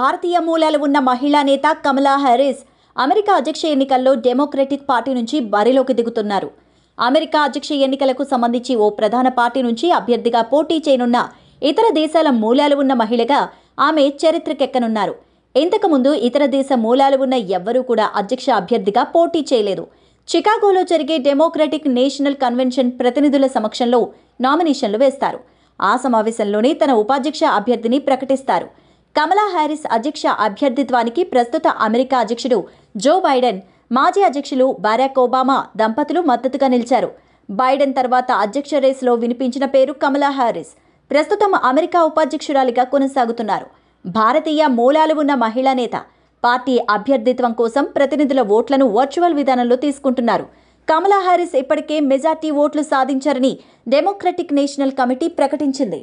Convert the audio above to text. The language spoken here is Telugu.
భారతీయ మూలాలు ఉన్న మహిళా నేత కమలా హ్యారిస్ అమెరికా అధ్యక్ష ఎన్నికల్లో డెమోక్రటిక్ పార్టీ నుంచి బరిలోకి దిగుతున్నారు. అమెరికా అధ్యక్ష ఎన్నికలకు సంబంధించి ఓ ప్రధాన పార్టీ నుంచి అభ్యర్థిగా పోటీ చేయనున్న ఇతర దేశాల మూలాలు ఉన్న మహిళగా ఆమె చరిత్రకెక్కనున్నారు. ఇంతకుముందు ఇతర దేశ మూలాలు ఉన్న ఎవ్వరూ కూడా అధ్యక్ష అభ్యర్థిగా పోటీ చేయలేదు. చికాగోలో జరిగే డెమోక్రటిక్ నేషనల్ కన్వెన్షన్ ప్రతినిధుల సమక్షంలో నామినేషన్లు వేస్తారు. ఆ సమావేశంలోనే తన ఉపాధ్యక్ష అభ్యర్థిని ప్రకటిస్తారు. కమలా హ్యారిస్ అధ్యక్ష అభ్యర్థిత్వానికి ప్రస్తుత అమెరికా అధ్యక్షుడు జో బైడెన్, మాజీ అధ్యక్షులు బరాక్ ఒబామా దంపతులు మద్దతుగా నిలిచారు. బైడెన్ తర్వాత అధ్యక్ష రేసులో వినిపించిన పేరు కమలా హ్యారిస్. ప్రస్తుతం అమెరికా ఉపాధ్యక్షురాలిగా కొనసాగుతున్నారు. భారతీయ మూలాలు ఉన్న మహిళా నేత. పార్టీ అభ్యర్థిత్వం కోసం ప్రతినిధుల ఓట్లను వర్చువల్ విధానంలో తీసుకుంటున్నారు. కమలా హ్యారిస్ ఇప్పటికే మెజార్టీ ఓట్లు సాధించారని డెమోక్రటిక్ నేషనల్ కమిటీ ప్రకటించింది.